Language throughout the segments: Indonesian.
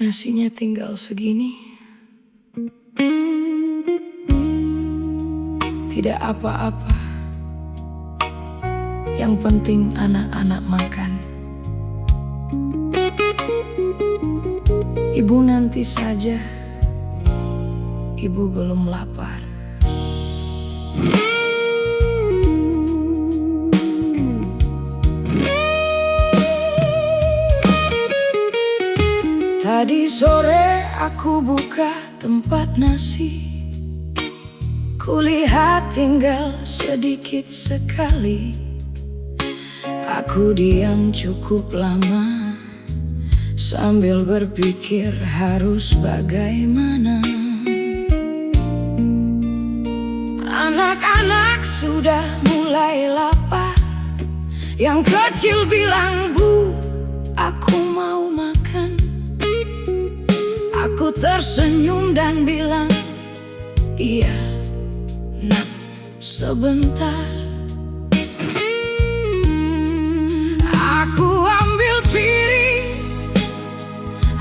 Nasinya tinggal segini. Tidak apa-apa. Yang penting anak-anak makan. Ibu nanti saja. Ibu belum lapar. Tadi sore aku buka tempat nasi. Kulihat tinggal sedikit sekali. Aku diam cukup lama sambil berpikir harus bagaimana. Anak-anak sudah mulai lapar. Yang kecil bilang, "Bu, aku mau makan." Aku tersenyum dan bilang, "Iya, nak, sebentar." Aku ambil piring,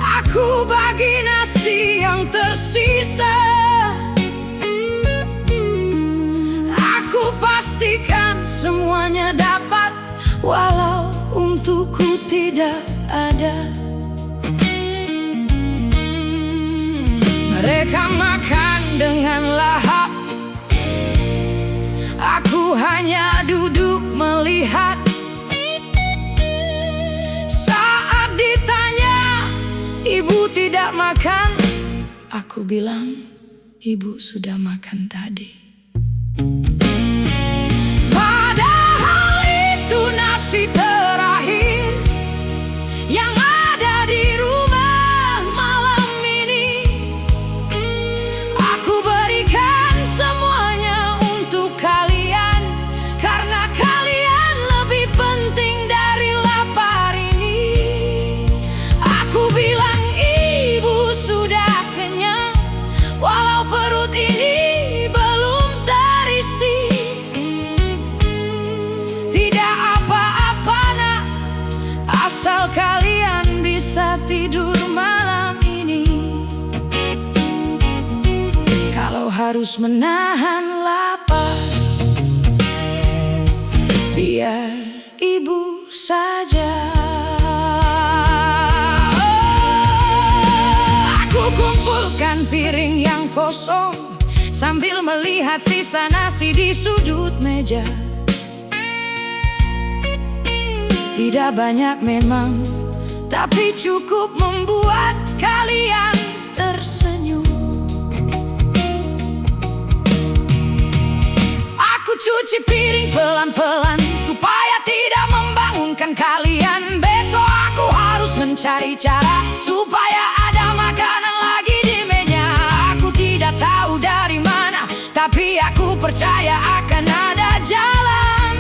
aku bagi nasi yang tersisa. Aku pastikan semuanya dapat, walau untukku tidak ada. Mereka makan dengan lahap. Aku hanya duduk melihat. Saat ditanya, "Ibu tidak makan?" Aku bilang, "Ibu sudah makan tadi." Padahal itu nasi terakhir yang ada di rumah malam ini. Aku berikan semuanya untuk kalian, karena kalian lebih penting dari lapar ini. Aku bilang ibu sudah kenyang, walau perut ini belum terisi. Tidak apa-apa nak, asal kalian bisa tidur malam ini. Kalau harus menahan lapar, biar ibu saja. Aku kumpulkan piring yang kosong sambil melihat sisa nasi di sudut meja. Tidak banyak memang, tapi cukup membuat kalian tersenyum. Aku cuci piring pelan-pelan supaya tidak membangunkan kalian. Besok aku harus mencari cara supaya ada makanan lagi di meja. Aku tidak tahu dari mana, tapi aku percaya akan ada jalan.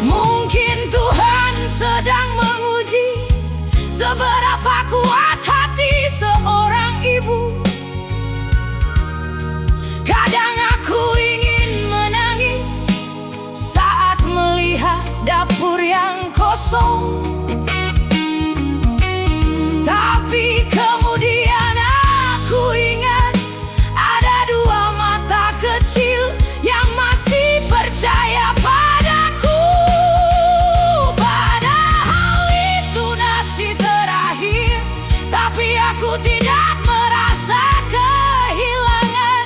Mungkin Tuhan sedang menguji seberapa kuat hati seorang ibu. Kadang aku ingin menangis saat melihat dapur yang kosong. Tapi kemudian aku ingat ada dua mata kecil yang masih percaya padaku. Padahal itu nasi terakhir, tapi aku tidak merasa kehilangan.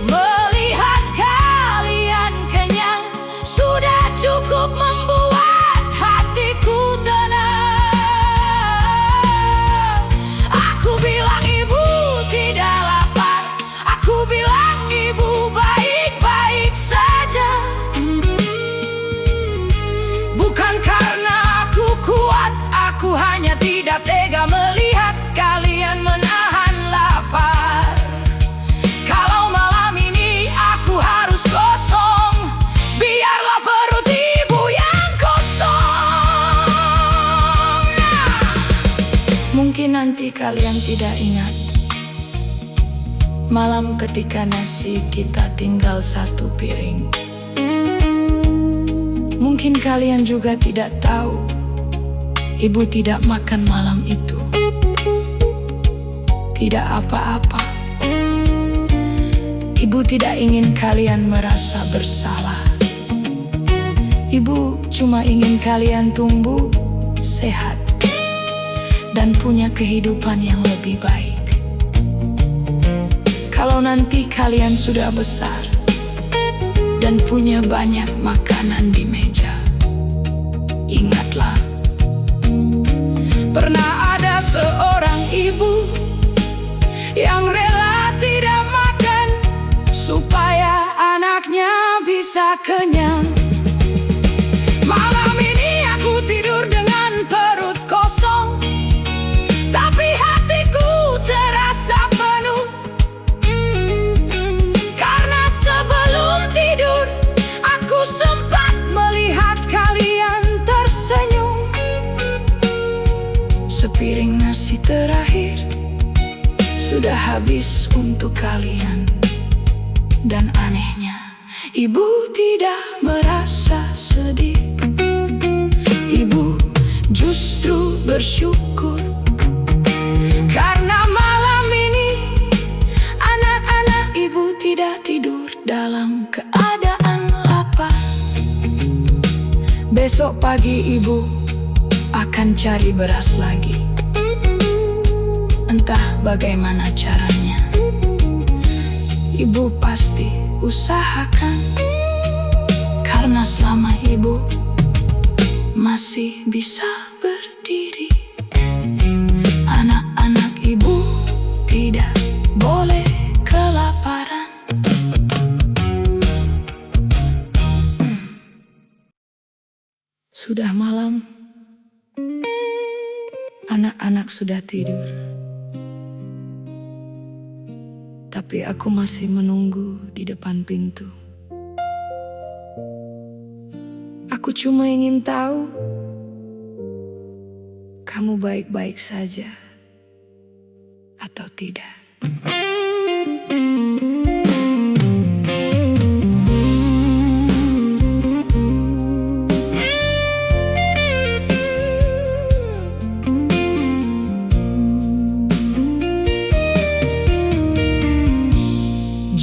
Melihat kalian kenyang sudah cukup membuat hatiku tenang. Aku bilang ibu tidak lapar. Aku bilang ibu baik-baik saja. Bukan karena aku kuat, aku hanya tidak tega melihat kalian menahan lapar. Kalau malam ini aku harus kosong, biarlah perut ibu yang kosong. Mungkin nanti kalian tidak ingat malam ketika nasi kita tinggal satu piring. Mungkin kalian juga tidak tahu Ibu tidak makan malam itu. Tidak apa-apa. Ibu tidak ingin kalian merasa bersalah. Ibu cuma ingin kalian tumbuh sehat dan punya kehidupan yang lebih baik. Kalau nanti kalian sudah besar dan punya banyak makanan di meja, ingatlah, pernah ada seorang ibu yang rela tidak makan supaya anaknya bisa kenyang. Malam ini aku tidur dengan perut kosong, tapi hatiku terasa penuh. Karena sebelum tidur aku sempat melihat kalian tersenyum. Sepiring nasi terakhir sudah habis untuk kalian. Dan anehnya, ibu tidak merasa sedih. Ibu justru bersyukur karena malam ini anak-anak ibu tidak tidur dalam keadaan lapar. Besok pagi ibu akan cari beras lagi. Entah bagaimana caranya, ibu pasti usahakan, karena selama ibu masih bisa berdiri, anak-anak ibu tidak boleh kelaparan. Sudah malam, anak-anak sudah tidur, tapi aku masih menunggu di depan pintu. Aku cuma ingin tahu kamu baik-baik saja atau tidak.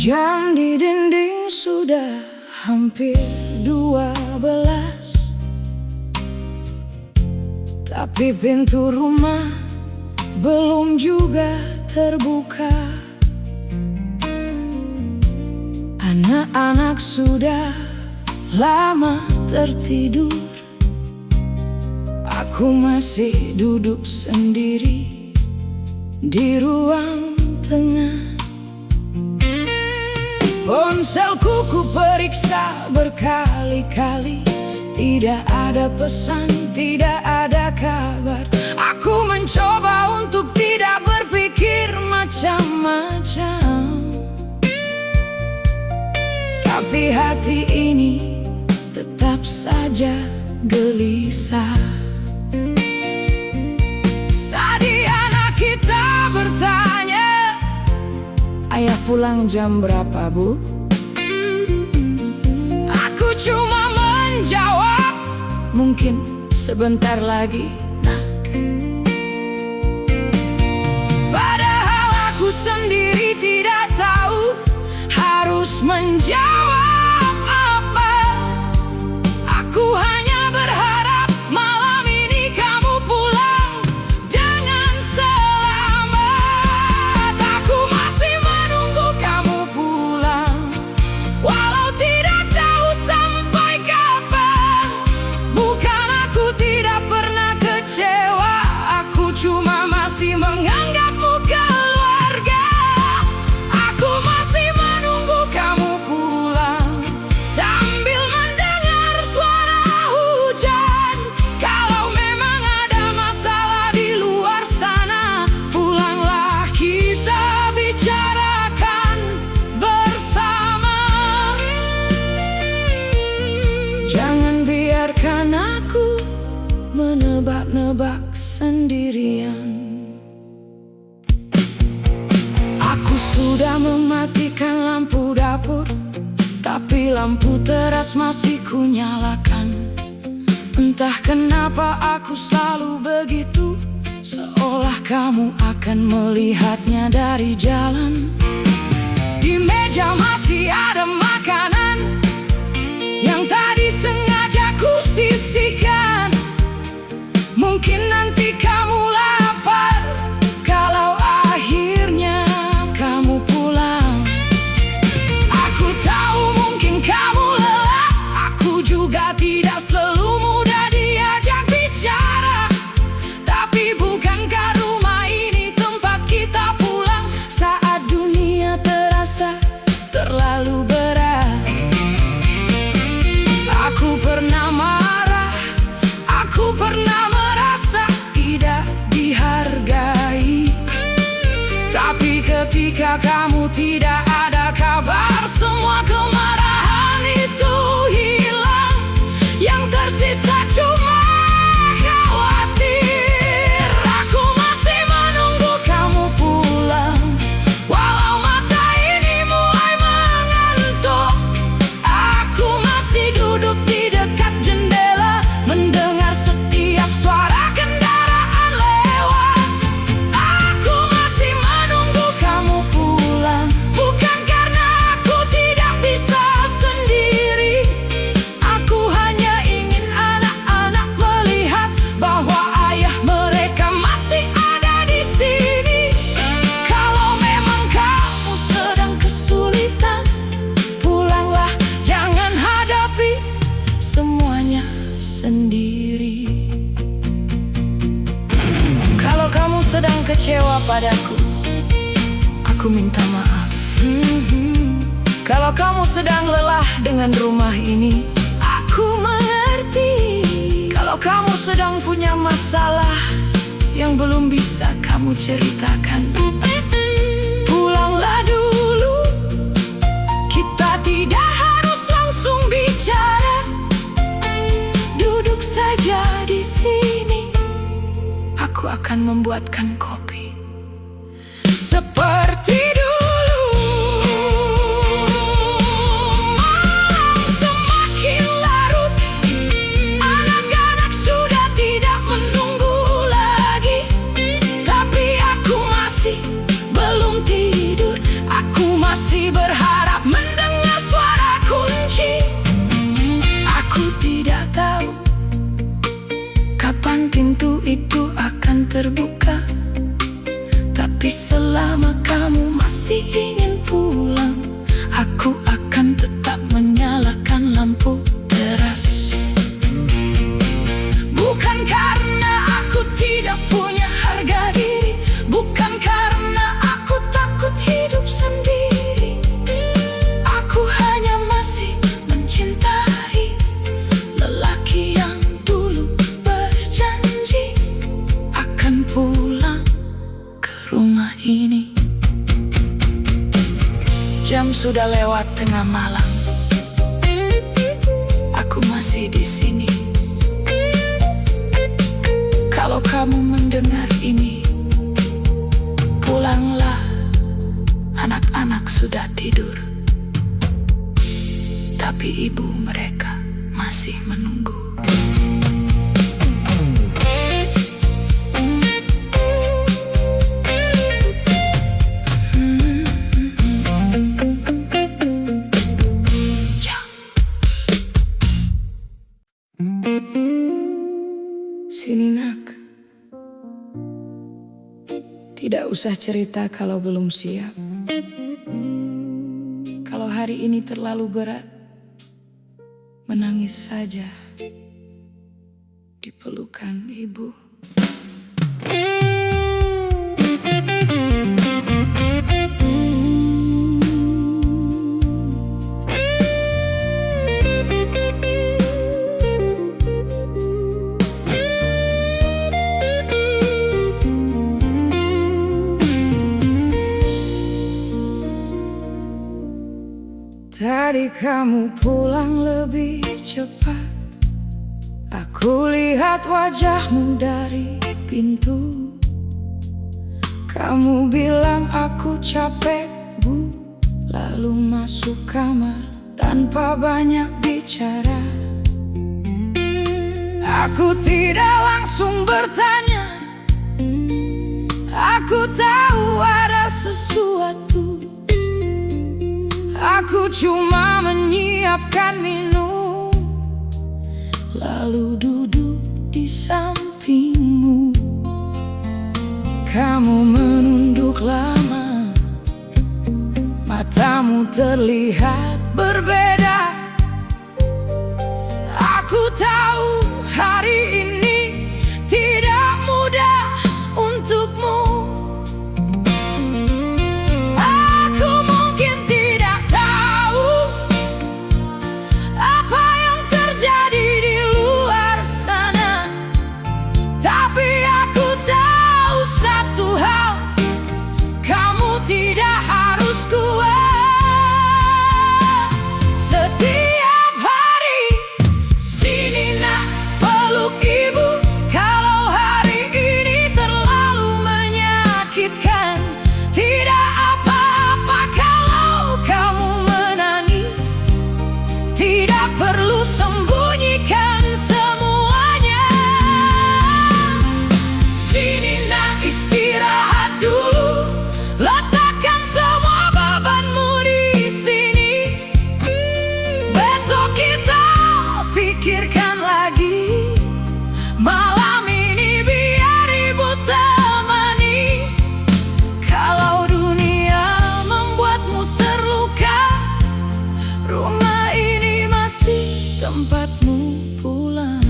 Jam di dinding sudah hampir 12, tapi pintu rumah belum juga terbuka. Anak-anak sudah lama tertidur. Aku masih duduk sendiri di ruang tengah. Ponselku ku periksa berkali-kali, tidak ada pesan, tidak ada kabar. Aku mencoba untuk tidak berpikir macam-macam, tapi hati ini tetap saja gelisah. Tadi anak kita bertanya, "Ayah pulang jam berapa, Bu?" Aku cuma menjawab, "Mungkin sebentar lagi, Nak." Padahal aku sendiri tidak tahu harus menjawab apa. Aku hanya berharap malam ini kamu pulang dengan selamat. Aku masih menunggu kamu pulang, walau tidak tahu sampai kapan. Bukan aku tidak pernah kecewa, aku cuma masih menganggapmu keluarga. Aku masih menunggu kamu pulang sambil mendengar suara hujan. Kalau memang ada masalah di luar sana, pulanglah kita bicarakan bersama. Jangan biarkan aku menebak-nebak sendirian. Aku sudah mematikan lampu dapur, tapi lampu teras masih kunyalakan. Entah kenapa aku selalu begitu, seolah kamu akan melihatnya dari jalan. Di meja masih ada makanan yang tadi sengaja ku sisihkan. Mungkin nanti kamu lapar kalau akhirnya kamu pulang. Aku tahu mungkin kamu lelah, aku juga tidak selalu mudah diajak bicara. Tapi bukankah rumah ini tempat kita pulang saat dunia terasa terlalu berat? Aku pernah marah, aku pernah merasa tidak dihargai. Tapi ketika kamu tidak ada kabar, semua kemarahan itu hilang. Yang tersisa cuma khawatir. Aku masih menunggu kamu pulang, walau mata ini mulai mengantuk. Aku masih duduk di dekat jendela, mendengar setiap suara kendaraan lewat. Aku masih menunggu kamu pulang, bukan karena aku tidak bisa sendiri. Aku hanya ingin anak-anak melihat bahwa ayah mereka masih ada di sini. Kalau memang kamu sedang kesulitan, pulanglah, jangan hadapi semuanya sendiri. Kalau kamu sedang kecewa padaku, aku minta maaf. Kalau kamu sedang lelah dengan rumah ini, aku mengerti. Kalau kamu sedang punya masalah yang belum bisa kamu ceritakan, pulanglah dulu. Kita tidak harus langsung bicara. Duduk saja di sini, aku akan membuatkan kopi seperti dulu. Malam semakin larut, anak-anak sudah tidak menunggu lagi. Tapi aku masih belum tidur. Aku masih berharap mendengar suara kunci. Aku tidak tahu kapan pintu itu akan terbuka. Tapi selama kamu masih ingin pulang, aku akan tetap menyalakan lampu teras. Bukan karena aku tidak punya harga diri, bukan karena aku takut hidup sendiri. Aku hanya masih mencintai lelaki yang dulu berjanji akan pulang ke rumah ini. Jam sudah lewat tengah malam, aku masih di sini. Kalau kamu mendengar ini, pulanglah, anak-anak sudah tidur. Tapi ibu mereka masih menunggu. Sini nak, tidak usah cerita kalau belum siap. Kalau hari ini terlalu berat, menangis saja di pelukan ibu. Tadi kamu pulang lebih cepat, aku lihat wajahmu dari pintu. Kamu bilang aku capek bu, lalu masuk kamar tanpa banyak bicara. Aku tidak langsung bertanya, aku tahu ada sesuatu. Aku cuma menyiapkan minum, lalu duduk di sampingmu. Kamu menunduk lama, matamu terlihat berbeda. Aku tahu hari ini tidak mudah untukmu. Aku mungkin tidak tahu apa yang terjadi di luar sana, tapi aku tahu satu hal, kamu tidak harus kuat. Setiap hari sini nak, peluk ibu. Kalau hari ini terlalu menyakitkan, tidak apa-apa kalau kamu menangis. Tidak perlu sembunyikan semuanya. Sini nak, istirahat dulu. Letakkan semua bebanmu di sini. Besok kita pikirkan lagi. Malam ini biar ibu temani. Kalau dunia membuatmu terluka, rumah ini masih tempatmu pulang.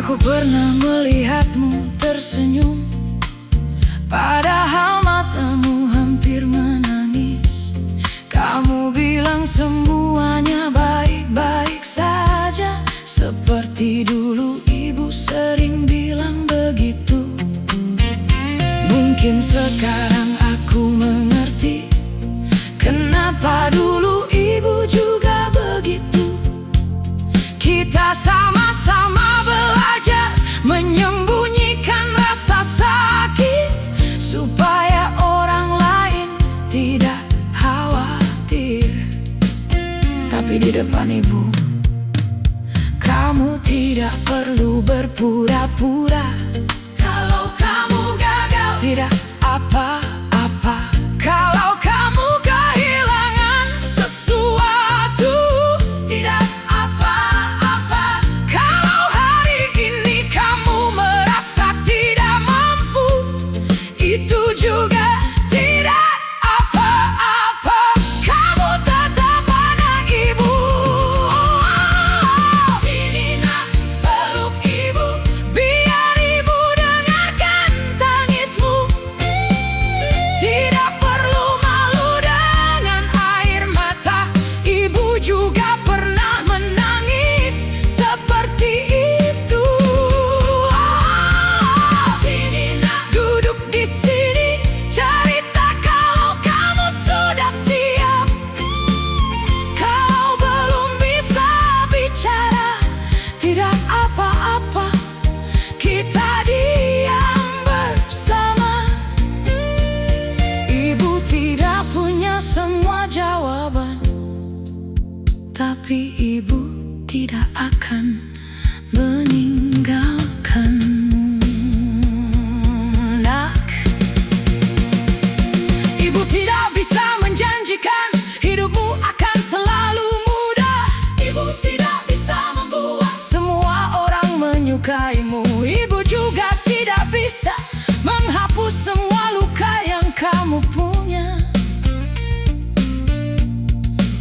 Aku pernah melihatmu tersenyum, padahal matamu hampir menangis. Kamu bilang semuanya baik-baik saja, seperti dulu ibu sering bilang begitu. Mungkin sekarang aku mengerti kenapa dulu ibu juga begitu. Kita sama-sama belajar menyembunyikan rasa sakit, supaya orang lain tidak khawatir. Tapi di depan ibu, kamu tidak perlu berpura-pura. Kalau kamu gagal, tidak apa-apa. Kalau kamu kehilangan sesuatu, tidak apa-apa. Kalau hari ini kamu merasa tidak mampu, itu juga tidak apa-apa. Kamu tetap anak ibu. Sini nak, peluk ibu. Biar ibu dengarkan tangismu. Tidak perlu malu dengan air mata. Ibu juga pernah menangis seperti itu. Sini nak, duduk di sini. Cerita kalau kamu sudah siap. Kalau belum bisa bicara, tidak apa-apa. Kita diam bersama. Ibu tidak punya semua jawaban, tapi ibu tidak akan meninggalkanmu, nak. Ibu tidak bisa menjanjikan hidupmu akan selalu mudah. Ibu tidak bisa membuat semua orang menyukaimu. Ibu juga tidak bisa menghapus semua luka yang kamu punya.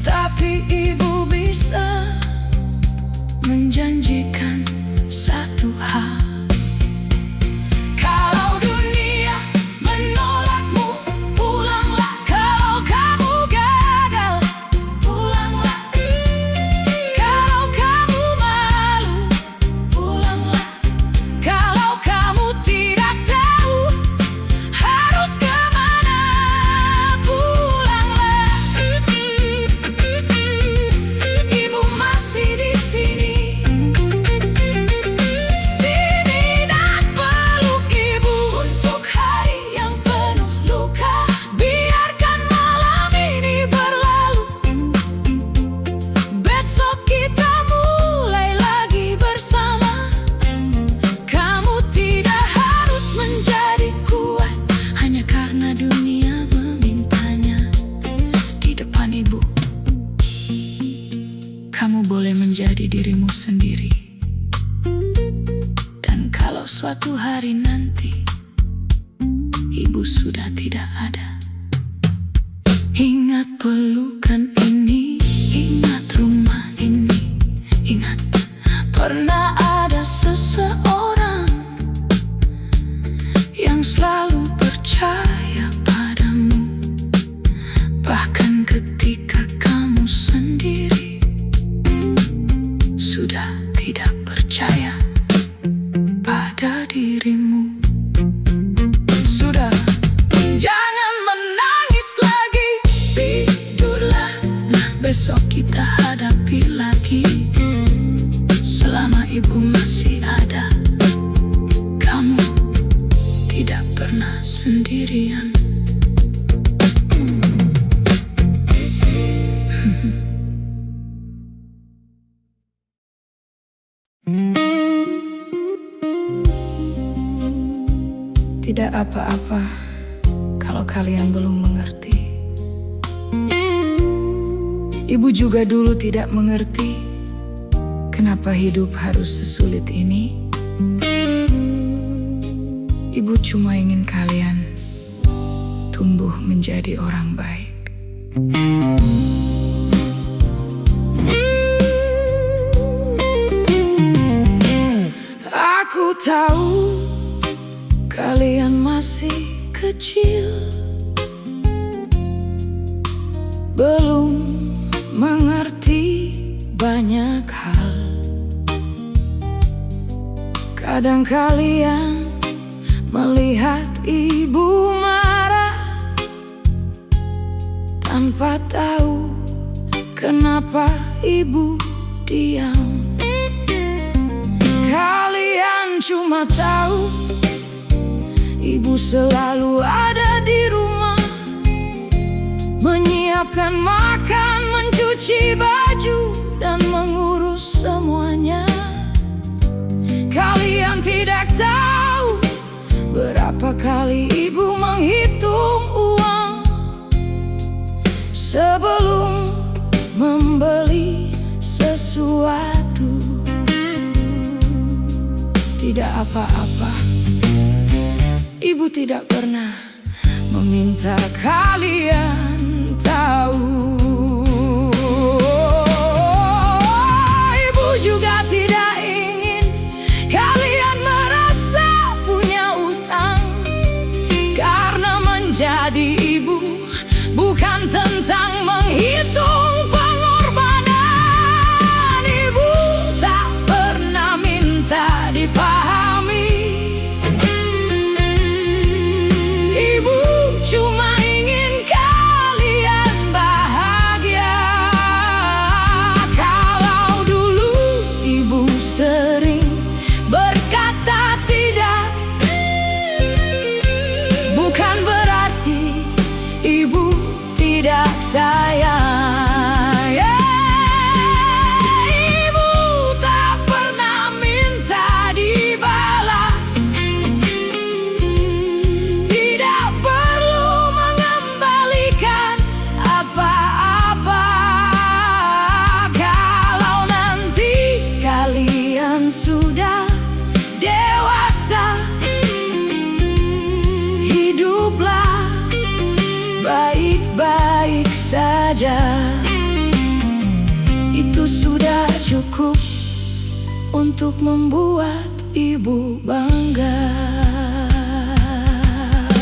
Tapi ibu bisa menjanjikan satu hal. Kalau dunia menolakmu, pulanglah. Kalau kamu gagal, pulanglah. Kalau kamu malu, pulanglah. Kalau kamu tidak tahu harus kemana, kamu boleh menjadi dirimu sendiri. Dan kalau suatu hari nanti ibu sudah tidak ada, ingat pelukan ini, ingat rumah ini, ingat pernah ada seseorang yang selalu percaya padamu, bahkan ketika kamu sendiri sudah tidak percaya pada dirimu. Sudah, jangan menangis lagi, tidurlah, nah besok kita hadapi lagi. Selama ibu masih ada, kamu tidak pernah sendirian. Tidak apa-apa kalau kalian belum mengerti. Ibu juga dulu tidak mengerti kenapa hidup harus sesulit ini. Ibu cuma ingin kalian tumbuh menjadi orang baik. Aku tahu kalian masih kecil, belum mengerti banyak hal. Kadang kalian melihat ibu marah tanpa tahu kenapa ibu diam. Kalian cuma tahu ibu selalu ada di rumah, menyiapkan makan, mencuci baju, dan mengurus semuanya. Kalian tidak tahu berapa kali ibu menghitung uang sebelum membeli sesuatu. Tidak apa-apa, ibu tidak pernah meminta kalian tahu. Ibu juga tidak ingin kalian merasa punya utang, karena menjadi ibu bukan tentang menghitung pengorbanan. Ibu tak pernah minta dipahami. Ibu cuma ingin kalian bahagia. Kalau dulu ibu sering berkata tidak, bukan berarti ibu tidak sayang. Ibu tak pernah minta dibalas, tidak perlu mengembalikan apa-apa. Kalau nanti kalian sudah dewasa, hiduplah baik-baik saja. Itu sudah cukup untuk membuat ibu bangga.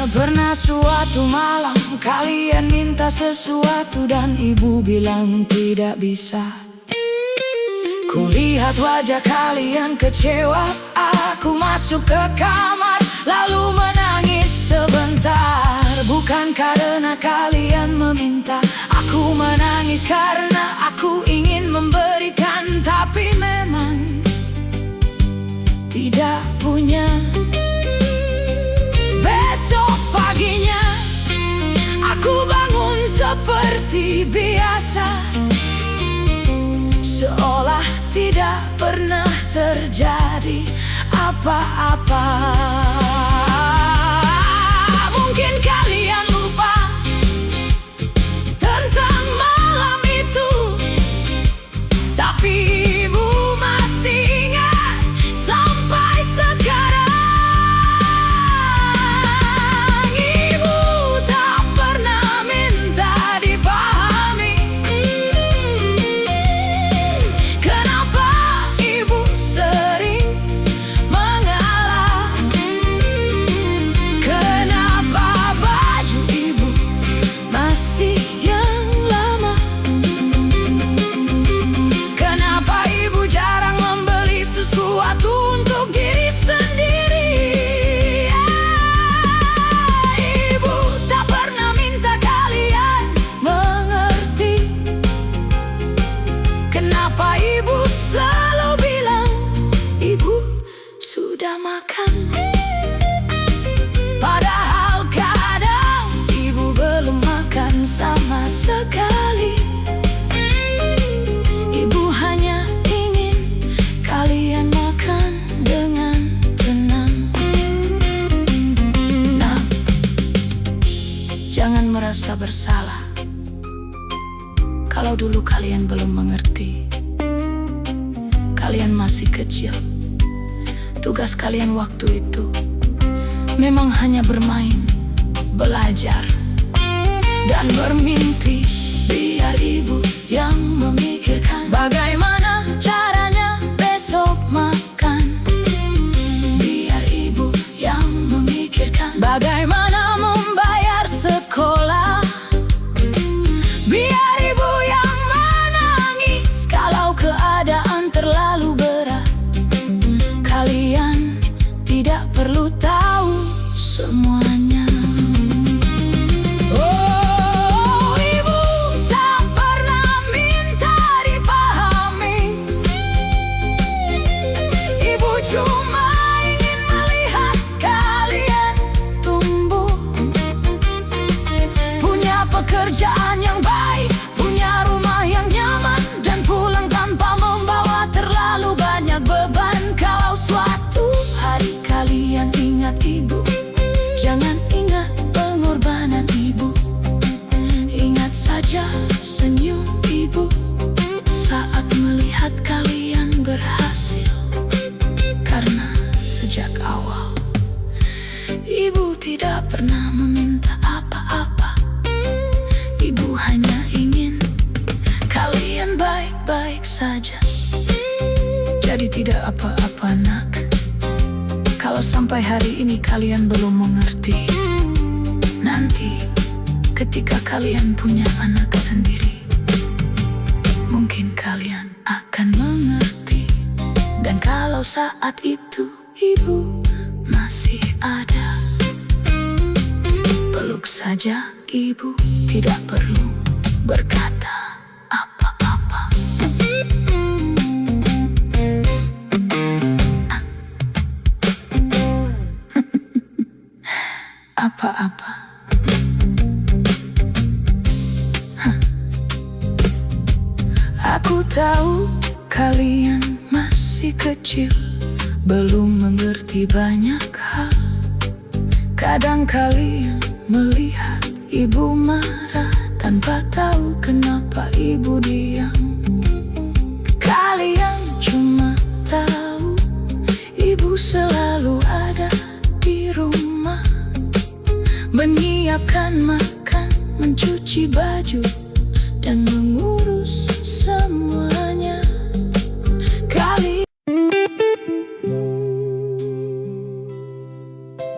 Pernah suatu malam kalian minta sesuatu dan ibu bilang tidak bisa. Kulihat wajah kalian kecewa. Aku masuk ke kamar lalu menangis sebentar. Bukan karena kalian meminta, aku menangis karena aku ingin memberikan, tapi memang tidak punya. Besok paginya aku bangun seperti biasa, seolah tidak pernah terjadi apa-apa. Mungkin kalian lupa tentang malam itu, tak ibu selalu bilang, ibu sudah makan. Padahal kadang ibu belum makan sama sekali. Ibu hanya ingin kalian makan dengan tenang. Nah, jangan merasa bersalah kalau dulu kalian belum mengerti. Kalian masih kecil. Tugas kalian waktu itu memang hanya bermain, belajar, dan bermimpi. Biar ibu yang memikirkan bagaimana caranya besok makan. Biar ibu yang memikirkan bagaimana membayar sekolah. Biar ibu yang menangis kalau keadaan terlalu berat. Kalian tidak perlu tahu semuanya. Oh, ibu tak pernah minta dipahami. Ibu cuma ingin melihat kalian tumbuh, punya pekerjaan yang baik, punya rumah yang nyaman, dan pulang tanpa membawa terlalu banyak beban. Kalau suatu hari kalian ingat ibu, jangan ingat pengorbanan ibu. Ingat saja senyum ibu saat melihat kalian berhasil. Karena sejak awal ibu tidak pernah meminta apa-apa. Ibu hanya ingin kalian baik-baik saja. Jadi tidak apa-apa nak, kalau sampai hari ini kalian belum mengerti. Nanti ketika kalian punya anak sendiri, mungkin kalian akan mengerti. Dan kalau saat itu ibu masih ada, peluk saja ibu, tidak perlu berkata apa-apa. Apa-apa. Aku tahu kalian masih kecil, belum mengerti banyak hal. Kadang kalian melihat ibu marah tanpa tahu kenapa ibu diam. Kalian cuma tahu ibu selalu ada di rumah, menyiapkan makan, mencuci baju, dan mengurus semuanya.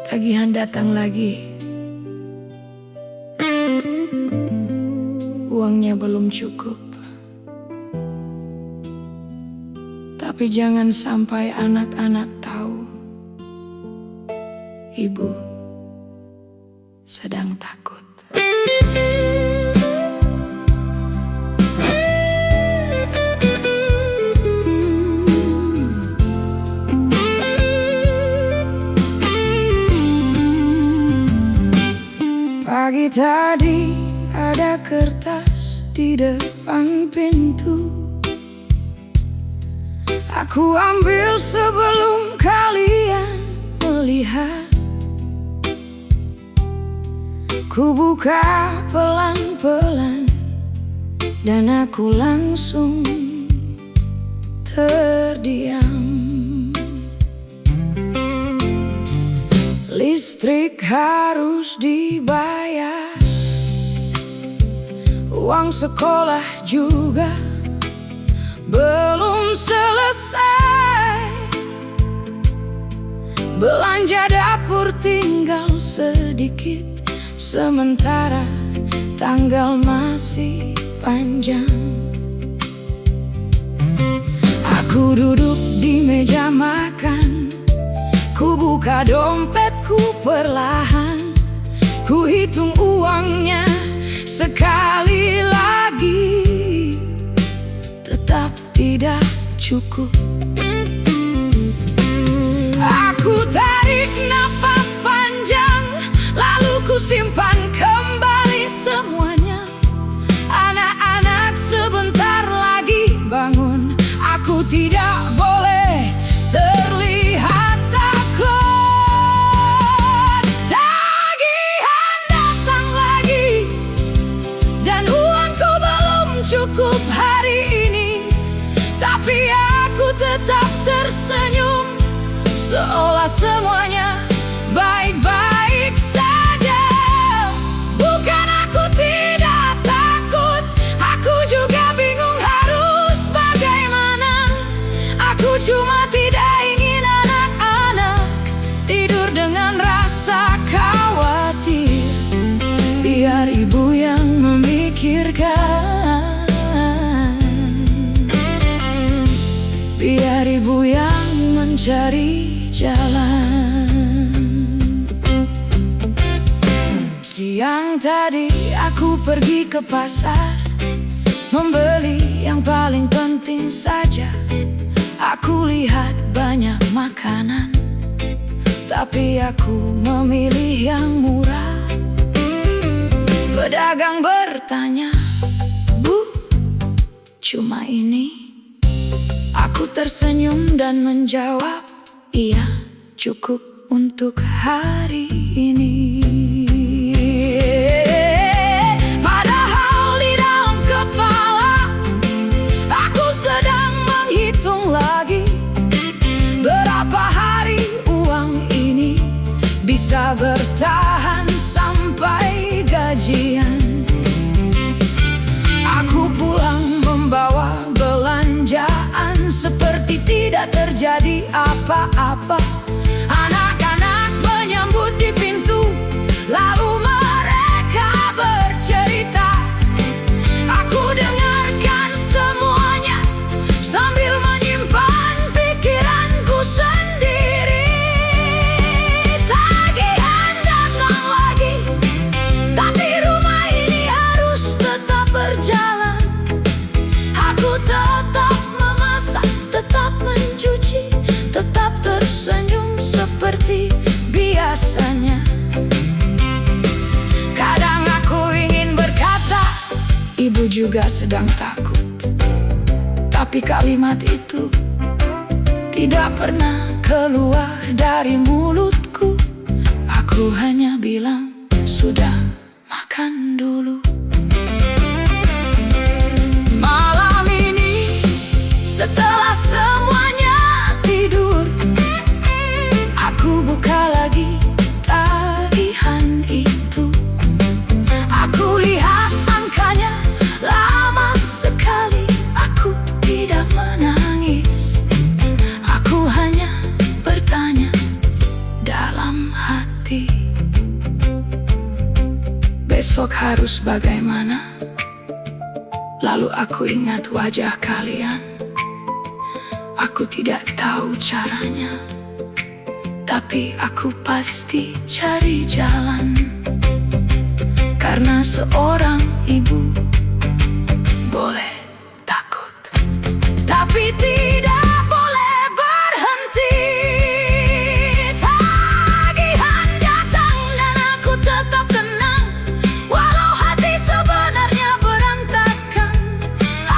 Tagihan datang lagi. Uangnya belum cukup. Tapi jangan sampai anak-anak tahu ibu sedang takut. Pagi tadi ada kertas di depan pintu. Aku ambil sebelum kalian melihat. Ku buka pelan-pelan dan aku langsung terdiam. Listrik harus dibayar, uang sekolah juga belum selesai. Belanja dapur tinggal sedikit, sementara tanggal masih panjang. Aku duduk di meja makan, ku buka dompetku perlahan. Ku hitung uangnya sekali lagi, tetap tidak tidak cukup. Aku tarik nafas panjang, lalu ku simpan kembali semuanya. Anak-anak sebentar lagi bangun, aku tidak boleh terlihat takut. Tagihan datang lagi, dan uangku belum cukup hari ini. Tapi aku tetap tersenyum, seolah semuanya baik-baik saja. Bukan aku tidak takut, aku juga bingung harus bagaimana. Aku cuma tidak ingin anak-anak tidur dengan rasa khawatir. Biar ibu yang memikirkan, biar ibu yang mencari jalan. Siang tadi aku pergi ke pasar, membeli yang paling penting saja. Aku lihat banyak makanan, tapi aku memilih yang murah. Pedagang bertanya, "Bu, cuma ini?" Aku tersenyum dan menjawab, "Iya, cukup untuk hari ini." Padahal di dalam kepala aku sedang menghitung lagi, berapa hari uang ini bisa bertahan sampai gajian. Aku pulang membawa belanjaan seperti tidak terjadi apa-apa. Anak-anak menyambut di pintu, lalu mereka bercerita. Aku dengarkan semuanya sambil menyimpan pikiranku sendiri. Tagihan datang lagi, tapi rumah ini harus tetap berjalan. Aku tetap memasak, tetap mencuci, tetap tersenyum seperti biasanya. Kadang aku ingin berkata, ibu juga sedang takut. Tapi kalimat itu tidak pernah keluar dari mulutku. Aku hanya bilang, sudah makan dulu. Malam ini, setelah semuanya tidur, aku buka lagi tagihan itu. Aku lihat angkanya lama sekali. Aku tidak menangis, aku hanya bertanya dalam hati, besok harus bagaimana? Lalu aku ingat wajah kalian. Aku tidak tahu caranya, tapi aku pasti cari jalan. Karena seorang ibu boleh takut, tapi tidak boleh berhenti. Tagihan datang dan aku tetap tenang, walau hati sebenarnya berantakan.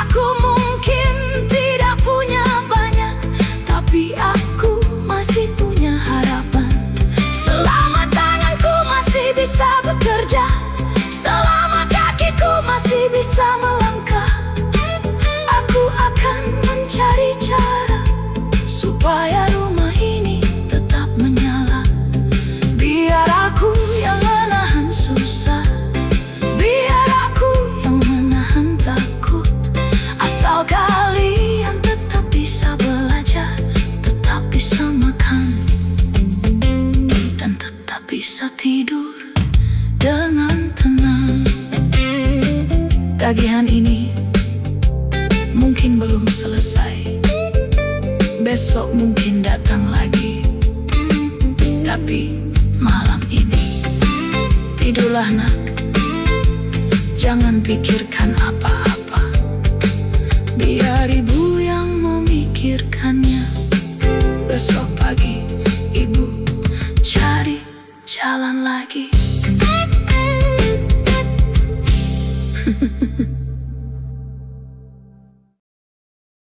Aku mungkin tidak punya banyak, tapi aku masih punya harapan. Selama tanganku masih bisa bekerja, selama kakiku masih bisa melangkah, aku akan mencari cara supaya rumah ini tetap menyala. Biar aku yang menahan susah, biar aku yang menahan takut. Asal kalian tetap bisa belajar, tetap bisa makan, dan tetap bisa tidur dengan tenang. Tagihan ini mungkin belum selesai, besok mungkin datang lagi. Tapi malam ini tidurlah nak, jangan pikirkan apa-apa. Biar ibu yang memikirkannya. Besok pagi ibu cari jalan lagi.